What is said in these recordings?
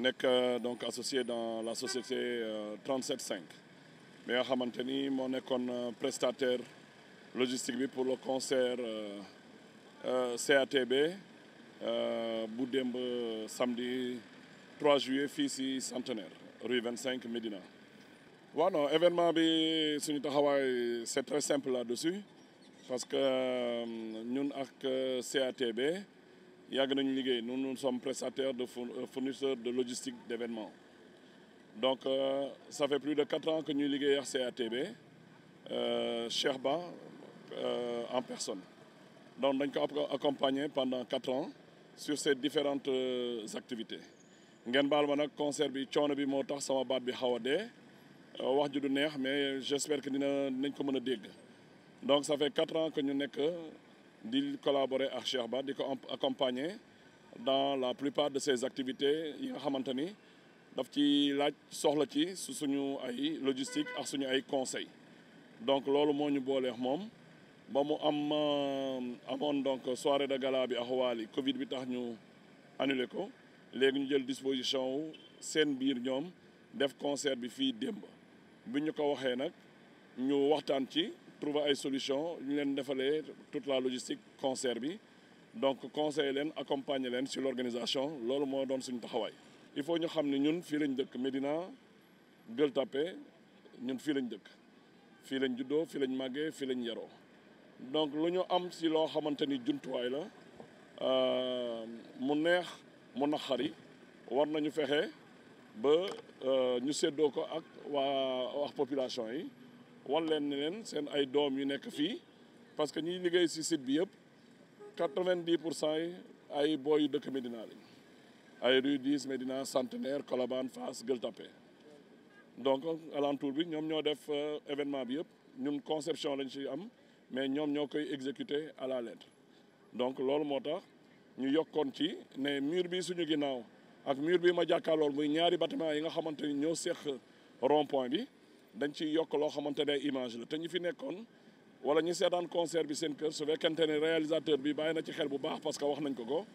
nekk donc associé dans la société 37.5 mais nga xamante ni moo nekkoon prestataire logistique bi pour le concert CATB bu démb samedi 3 juillet fii ci Centenaire rue 25 Médina. waaw non événement bi suñu taxawaay c'est très simple là-dessus parce que ñun ak CATB yàgg nañu liggéey nous sommes prestataires de fournisseurs de logistique d'événements. Donc ça fait plus de 4 ans que ñuy liggéey ak CATB Cheikh Ba en personne. Donc dañ ko accompagner pendant 4 ans sur ces différentes activités. ngeen baal ma nag concert bi coono bi moo tax sama baat bi xaw a dee wax ju du neex mais j'espère que dinañ ko mën a dégg. Donc ça fait 4 ans que ñu nekk di collaborer ak Cheikh Ba di ko accompagner dans la plupart de ces activités yi nga xamante ni daf ci laaj soxla ci suñu ay logistique ak suñu ay conseils. Donc loolu moo ñu booleex moom ba mu amoon donc soirée de gala bi ak Wally Covid bi tax ñu annulé ko léegi ñu jël disposition wu seen biir ñoom def concert bi fii démb bi ñu ko waxee nag ñu waxtaan ci trouver ay solution ñu leen defalee toute la logistique concert bi donc conseiller leen accompagner leen sur l'organisation loolu moo doon suñu taxawaay. Il faut ñu xam ne ñun fii lañ dëkk Médina Gueule Tapée ñun fii lañ dëkk fii lañ juddoo fii lañ màggee fii lañ yaroo donc lu ñu am si loo xamante ni jumtuwaay la mu neex mu naqari war nañu fexe ba ñu séddoo ko ak wax population yi wan leen ne leen seen ay doom yu nekk fii parce que ñiy liggéey si site bi yëpp 90% yi ay booy yu dëkk Médina lañ ay rue 10 Médina Centenaire Colobane Fass Gueule Tapée donc alentour bi ñoom ñoo def événement bi yëpp ñun conception lañ ci am mais ñoom ñoo koy exécuter à la lettre. Donc loolu moo tax ñu yokkoon ci ne mur bi suñu ginnaaw ak mur bi ma jàkkaarlool muy ñaari bâtiment yi nga xamante ni ñoo seq rond point bi dañ ciy yokk loo xamante ne image la te ñu fi nekkoon wala ñu seetaan concert bi seen kër su fekkente ne réalisateur bi bàyyi na ci xel bu baax parce que wax nañ ko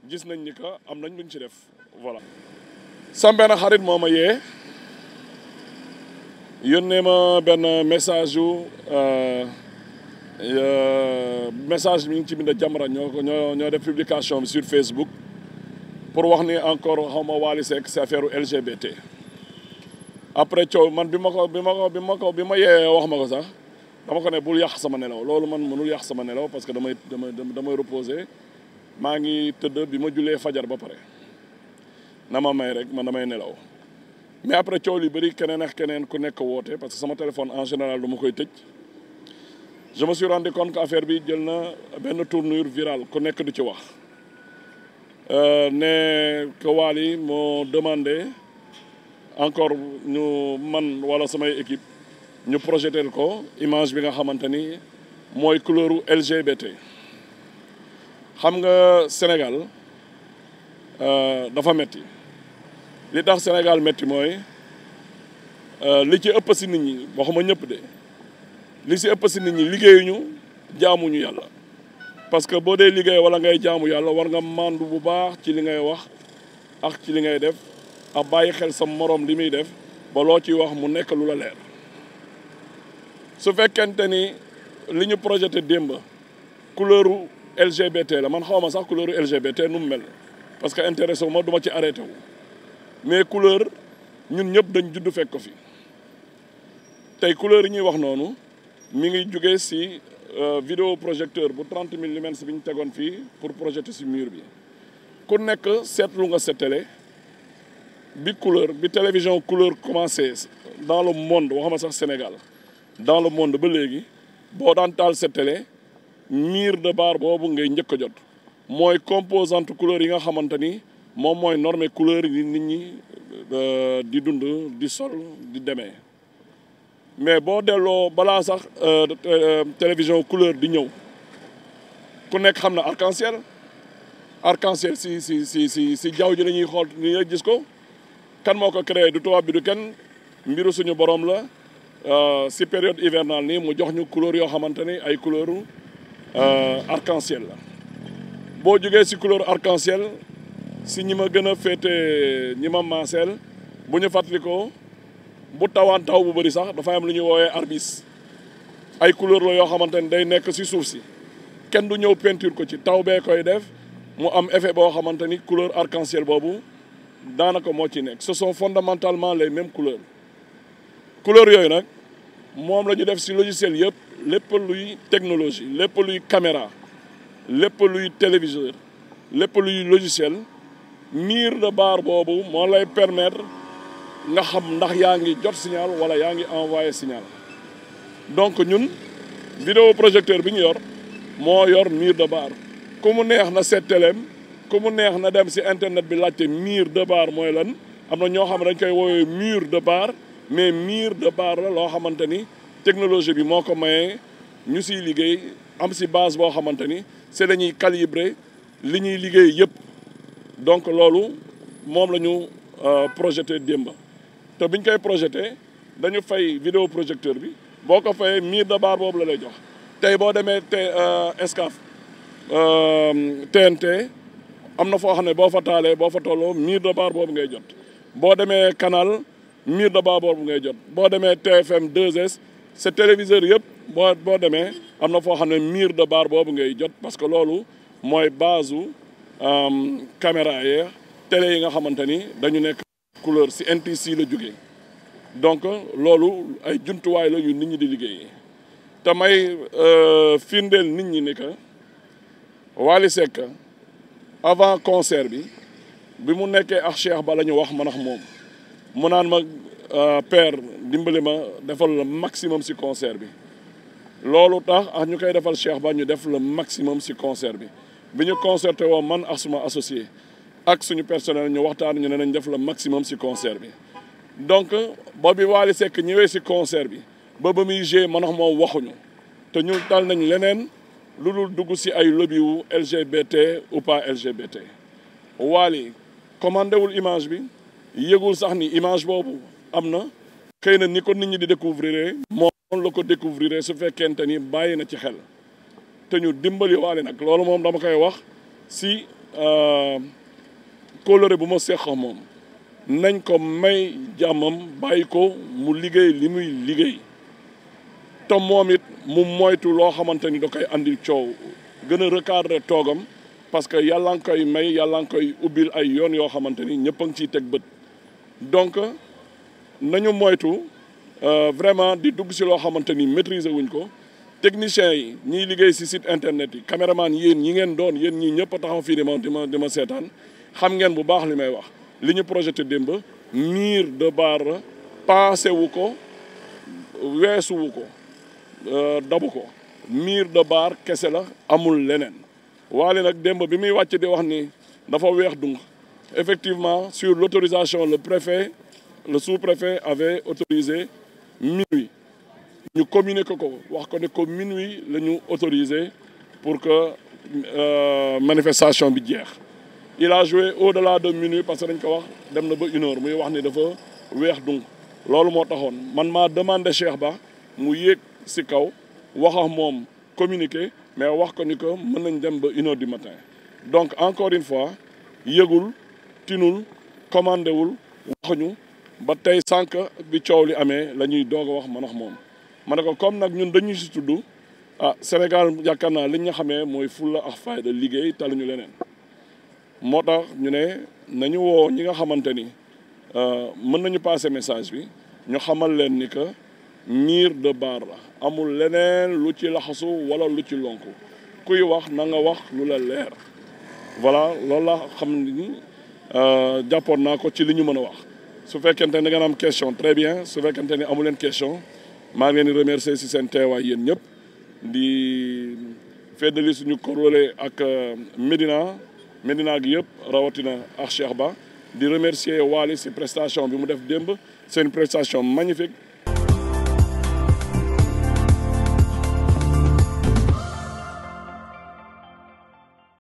gis nañ ni que am nañ luñ ci def voilà. sam benn xarit moo ma yónnee ma benn message yu message mi ngi ci bind Jamra ñoo def publication bi sur Facebook pour wax ni encore xaw ma Wally Seck c'est affaire LGBT. Après coow man bi ma yee wax ma ko sax dama ko ne bul yàq sama nelaw loolu man mënul yàq sama nelaw parce que damay reposer maa ngi tëdd bi ma julee fajar ba pare na ma may rek man damay nelaw. Mais après coow li bëri keneen ak keneen ku nekk woote parce que sama téléphone en général du ma koy tëj je me suis rendu compte que affaire bi jël na benn tournure virale ku nekk du ci wax ne que Wally moo demandé encore ñu man wala samay équipe ñu projetel ko image bi nga xamante ni mooy couleuru LGBT. xam nga Sénégal dafa metti li tax Sénégal metti mooy li ci ëpp si nit ñi waxuma ñëpp de li si ëpp si nit ñi liggéeyuñu jaamuñu yàlla parce que boo dee liggéey wala ngay jaamu yàlla war nga màndu bu baax ci li ngay wax ak ci li ngay def ak bàyyi xel sa moroom li muy def ba loo ciy wax mu nekk lu la leer su fekkente ni li ñu projeté démb couleuru LGBT la man xawma sax couleuru LGBT nu mu mel parce que intéressé wu ma du ma ci arrêté wu mais couleur ñun ñëpp dañ judd fekk ko fi tey couleur yi ñuy wax noonu mi ngi jóge ci vidéo projecteur bu 30 000 lumens bi ñu tegoon fii pour projeter ci mur bi ku nekk seetlu nga sa télé bi couleur bi télévision couleur commencé dans le monde waxama sax Sénégal dans le monde ba léegi boo daan taal sa télé mur de barre boobu ngay njëkk a jot mooy composante couleur yi nga xamante ni moom mooy normé couleur yi nit ñi di dund di sol di demee mais boo delloo balaa sax télévision couleur di ñëw ku nekk xam na arc-en-ciel si jaww ji la ñuy xool ni nga gis ko kan moo ko créé du tubaab bi du kenn mbiru suñu borom la si période hivernale nii mu jox ñu couleur yoo xamante ni ay couleur arc-en-ciel la boo jógee si couleur arc-en-ciel si ñi ma gën a féete ñi ma maaseel bu ñu fàttalikoo bu tawaan taw bu bëri sax dafa am lu ñuy woowee arbis ay couleur la yoo xamante ne day nekk si suuf si kenn du ñëw peinture ko ci taw bee koy def mu am effet boo xamante ni couleur arc-en-ciel boobu daanaka moo ci nekk ce sont fondamentalement les mêmes couleurs couleurs yooyu nag moom la ñu def si logiciel yëpp lépp luy technologie lépp luy caméra lépp luy téléviseur lépp luy logiciel mur de barre boobu moo lay permettre nga xam ndax yaa ngi jot signal wala yaa ngi envoyé signal donc ñun vidéo projecteur bi ñu yor moo yor mur de barre ku mu neex na seet teleem ku mu neex na dem si internet bi laajte mur de barre mooy lan am na ñoo xam ne dañ koy woowee mur de barre mais mur de barre la loo xamante ni technologie bi moo ko mayee ñu siy liggéey am si base boo xamante ni c'est dañuy calibrer li ñuy liggéey yëpp donc loolu moom la ñu projeté démb te biñ koy projeté dañu fay vidéo projecteur bi boo ko fayee mur de barre boobu la lay jox tey boo demee Excaf TNT am na foo xam ne boo fa taalee boo fa tolloo mur de barre boobu ngay jot boo demee Canal mur de barre boobu ngay jot boo demee TFM 2S sa téléviseur yëpp boo demee am na foo xam ne mur de barre boobu ngay jot parce que loolu mooy base u caméra yi télé yi nga xamante ni dañu nekk couleur si NTC la jógee donc loolu ay jumtuwaay la yu nit ñi di liggéey te may firndeel nit ñi ni que Wally Seck avant concert bi mu nekkee ak Cheikh Ba la ñu wax man ak moom mu naan ma père dimbali ma defal le maximum si concert bi loolu tax ak ñu koy defal Cheikh Ba ñu def le maximum si concert bi ñu concerté woo man ak suma associé ak suñu personnel ñu waxtaan ñu ne nañ def le maximum si concert bi donc ba bi Wally Seck ñëwee si concert bi ba muy jouer man ak moom waxuñu te ñu tal nañ leneen lu dul dugg si ay lobby wu LGBT ou pas LGBT Wally commandé wul image bi yëgul sax ni image boobu am na xëy na ni ko nit ñi di découvrir moom la ko découvrir su fekkente ni bàyyi na ci xel te ñu dimbali Wally nag loolu moom dama koy wax si kóllëre bu ma seq moom nañ ko may jàmmam bàyyi ko mu liggéey li muy liggéey te moom it mu moytu loo xamante ni da koy andil coow gën a recadrer toogam parce que yàlla nga koy may yàlla nga koy ubbil ay yoon yoo xamante ni ñëpp a ngi ciy teg bët donc nañu moytu vraiment di dugg si loo xamante ni maîtriser wuñ ko techniciens yi ñiy liggéey si site internet yi caméraman yéen ñi ngeen doon yéen ñii ñëpp a taxaw fii di ma seetaan xam ngeen bu baax li may wax li ñu projeté démb mur de barre passé wu ko weesu wu ko dabu ko mur de barre kese la amul leneen Wally nag démb bi muy wàcc di wax ni dafa weex dung effectivement sur l'autorisation le sous-préfet avait autorisé minuit ñu communiqué ko wax ko ne ko minuit la ñu autorisé pour que manifestation bi jeex il a joué au-delà de minuit parce que dañ ko wax dem na ba 1 heure muy wax ni dafa weex dung loolu moo taxoon man maa demandé Cheikh Ba mu yéeg si kaw wax ak moom communiqué mais wax ko ni que mën nañ dem ba 1 heure du matin donc encore une fois yëgul tinul commandé wul waxuñu ba tey sànq bi coow li amee la ñuy doog a wax man ak moom ma ne ko comme nag ñun dañuy si tudd Sénégal yaakaar naa li ñu xamee mooy fulla ak fayda liggéey taluñu leneen moo tax ñu ne nañu woo ñi nga xamante ni mën nañu passer message bi ñu xamal leen ni que mur de barre la amul leneen lu ci laxasu wala lu ci lonku kuy wax na nga wax lu la leer voilà loolu la xam ni jàppoon naa ko ci li ñu mën a wax su fekkente ne da ngeen am question très bien su fekkente ni amu leen question maa ngi leen di remercier si seen teewaay yéen ñëpp di feddali suñu kóllëre ak Médina gi yëpp rawatina ak Cheikh Ba di remercier Wally si prestation bi mu def démb c'est une prestation magnifique